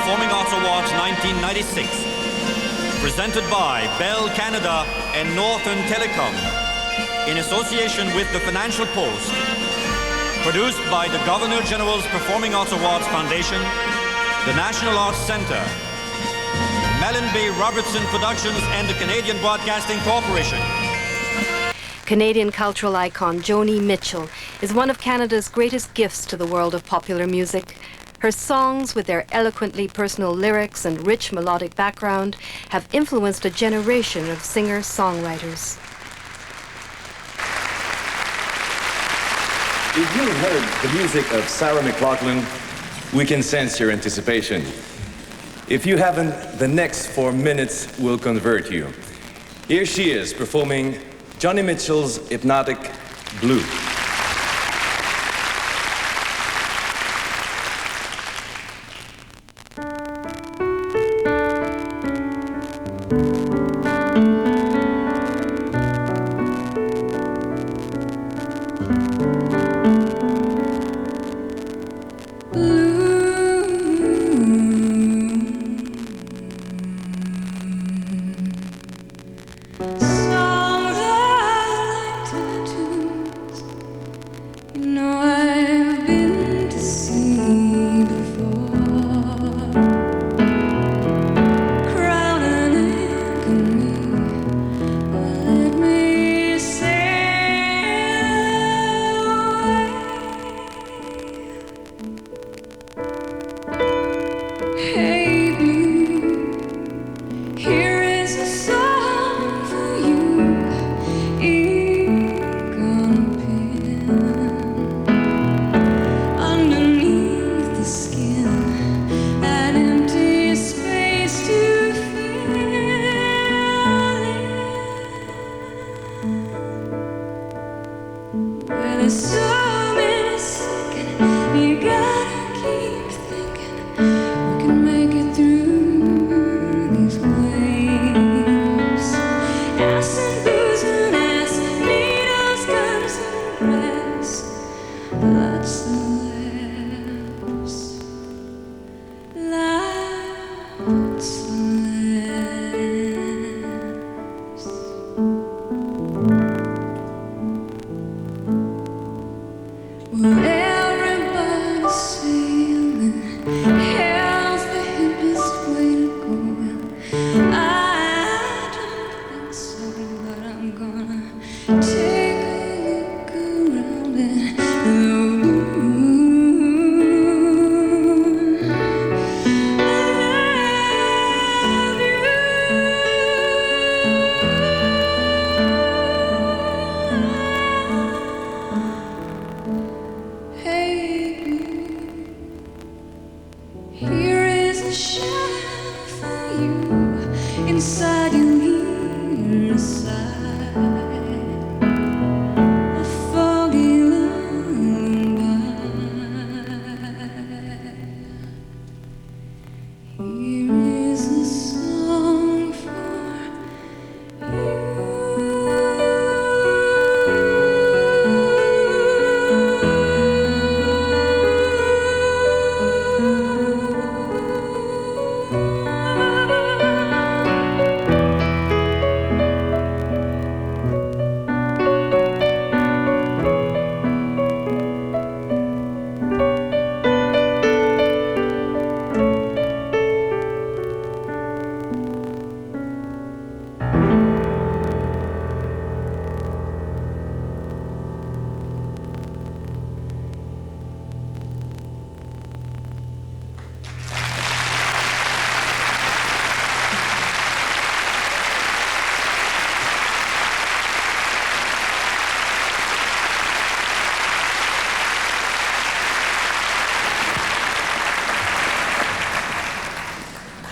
Performing Arts Awards 1996. Presented by Bell Canada and Northern Telecom in association with the Financial Post. Produced by the Governor-General's Performing Arts Awards Foundation, the National Arts Centre, Mellon Bay Robertson Productions and the Canadian Broadcasting Corporation. Canadian cultural icon Joni Mitchell is one of Canada's greatest gifts to the world of popular music. Her songs, with their eloquently personal lyrics and rich melodic background, have influenced a generation of singer-songwriters. If you heard the music of Sarah McLachlan, we can sense your anticipation. If you haven't, the next 4 minutes will convert you. Here she is performing Joni Mitchell's Hypnotic Blue.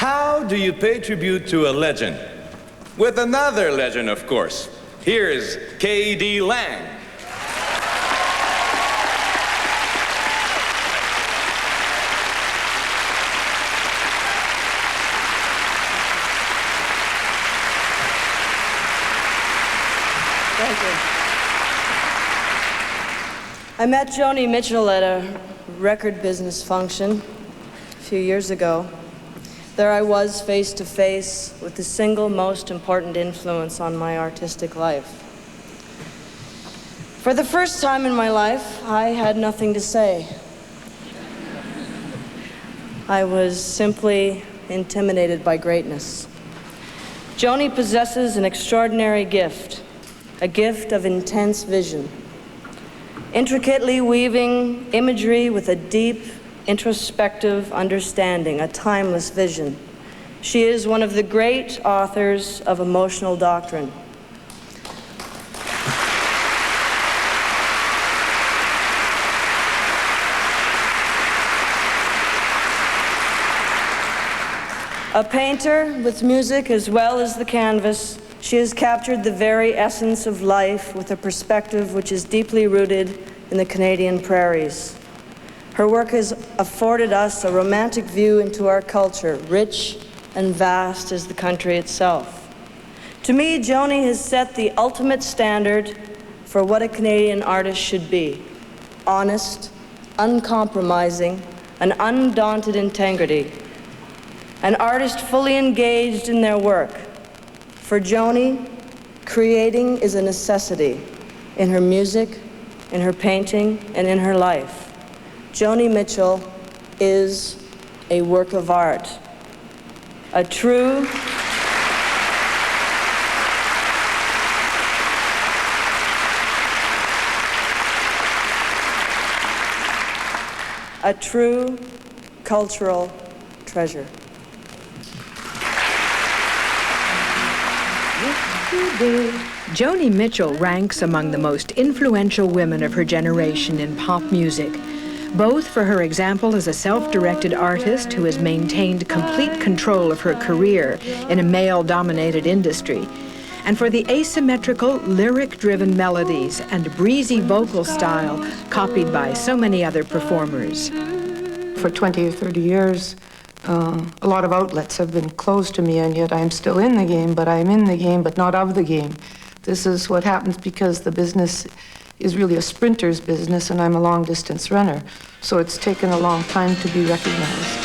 How do you pay tribute to a legend? With another legend, of course. Here's K.D. Lang. Thank you. I met Joni Mitchell at a record business function a few years ago. There I was, face to face with the single most important influence on my artistic life. For the first time in my life, I had nothing to say. I was simply intimidated by greatness. Joni possesses an extraordinary gift, a gift of intense vision, intricately weaving imagery with a deep, introspective understanding, a timeless vision. She is one of the great authors of emotional doctrine. A painter with music as well as the canvas, she has captured the very essence of life with a perspective which is deeply rooted in the Canadian prairies. Her work has afforded us a romantic view into our culture, rich and vast as the country itself. To me, Joni has set the ultimate standard for what a Canadian artist should be: honest, uncompromising, an undaunted integrity. An artist fully engaged in their work. For Joni, creating is a necessity in her music, in her painting, and in her life. Joni Mitchell is a work of art, a true cultural treasure. Joni Mitchell ranks among the most influential women of her generation in pop music, both for her example as a self-directed artist who has maintained complete control of her career in a male-dominated industry, and for the asymmetrical, lyric-driven melodies and breezy vocal style copied by so many other performers. For 20 or 30 years, a lot of outlets have been closed to me, and yet I'm still in the game, but I'm in the game, but not of the game. This is what happens because the business is really a sprinter's business, and I'm a long-distance runner. So it's taken a long time to be recognized.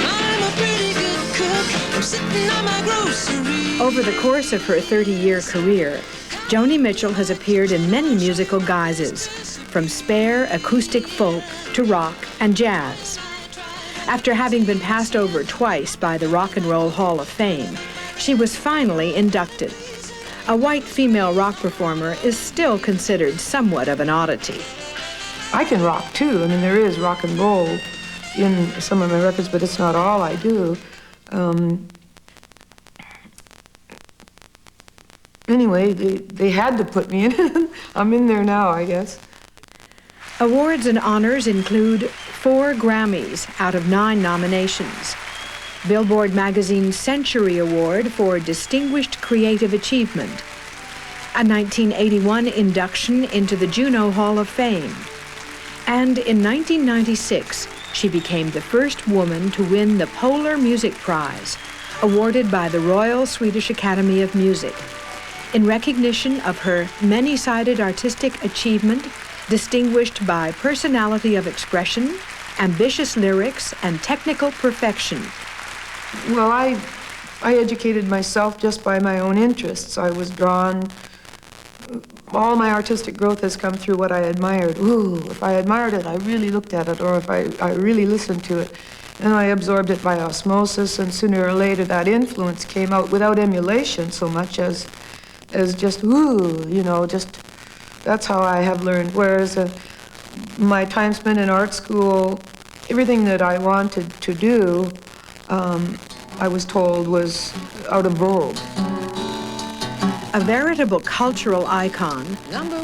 I'm a pretty good cook. I'm sitting on my groceries. Over the course of her 30-year career, Joni Mitchell has appeared in many musical guises, from spare acoustic folk to rock and jazz. After having been passed over twice by the Rock and Roll Hall of Fame, she was finally inducted. A white female rock performer is still considered somewhat of an oddity. I can rock too. I mean, there is rock and roll in some of my records, but it's not all I do. Anyway, they had to put me in. I'm in there now, I guess. Awards and honors include 4 Grammys out of 9 nominations, Billboard Magazine's Century Award for Distinguished Creative Achievement, a 1981 induction into the Juno Hall of Fame, and in 1996, she became the first woman to win the Polar Music Prize, awarded by the Royal Swedish Academy of Music, in recognition of her many-sided artistic achievement distinguished by personality of expression, ambitious lyrics, and technical perfection. Well, I educated myself just by my own interests. I was drawn. All my artistic growth has come through what I admired. Ooh, if I admired it, I really looked at it, or if I really listened to it. And I absorbed it by osmosis, and sooner or later that influence came out without emulation so much as just, ooh, you know, just, that's how I have learned. Whereas my time spent in art school, everything that I wanted to do, I was told was out of vogue. A veritable cultural icon,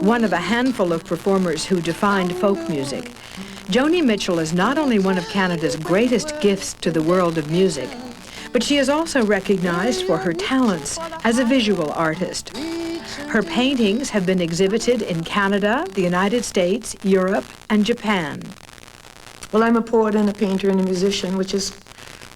one of a handful of performers who defined folk music, Joni Mitchell is not only one of Canada's greatest gifts to the world of music, but she is also recognized for her talents as a visual artist. Her paintings have been exhibited in Canada, the United States, Europe, and Japan. Well, I'm a poet and a painter and a musician, which is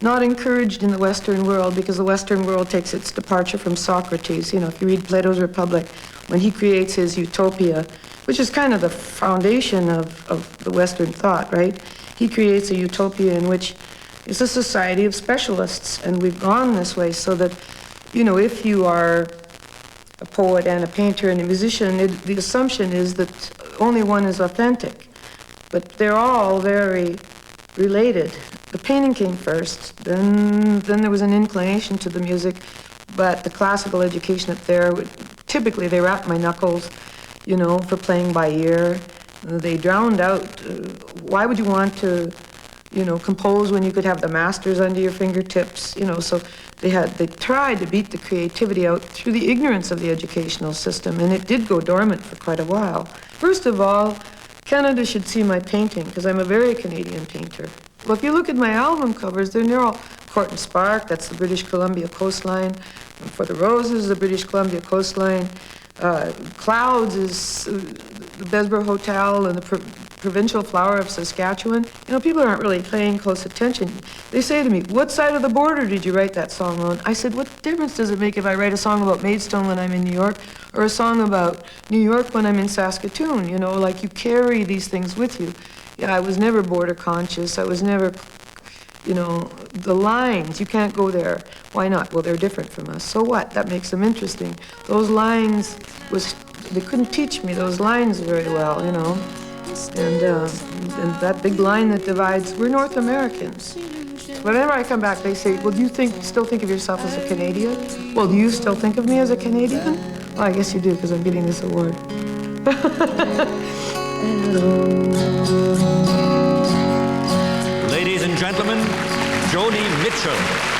not encouraged in the Western world because the Western world takes its departure from Socrates. You know, if you read Plato's Republic, when he creates his utopia, which is kind of the foundation of the Western thought, right? He creates a utopia in which It's a society of specialists, and we've gone this way so that, you know, if you are a poet and a painter and a musician, the assumption is that only one is authentic. But they're all very related. The painting came first, then there was an inclination to the music, but the classical education up there, typically they rapped my knuckles, you know, for playing by ear. They drowned out. Why would you want to, you know, compose when you could have the masters under your fingertips, you know? So they tried to beat the creativity out through the ignorance of the educational system, and it did go dormant for quite a while. First of all, Canada should see my painting, because I'm a very Canadian painter. Well, if you look at my album covers, they're all Court and Spark, that's the British Columbia coastline. And For the Roses, the British Columbia coastline. Clouds is the Besborough Hotel and the provincial flower of Saskatchewan. You know, people aren't really paying close attention. They say to me, what side of the border did you write that song on? I said, what difference does it make if I write a song about Maidstone when I'm in New York or a song about New York when I'm in Saskatoon? You know, like you carry these things with you. Yeah, I was never border conscious. I was never, you know, the lines, you can't go there. Why not? Well, they're different from us. So what? That makes them interesting. Those lines they couldn't teach me those lines very well, you know. And that big line that divides, we're North Americans. Whenever I come back, they say, well, do you still think of yourself as a Canadian? Well, do you still think of me as a Canadian? Well, I guess you do, because I'm getting this award. Ladies and gentlemen, Joni Mitchell.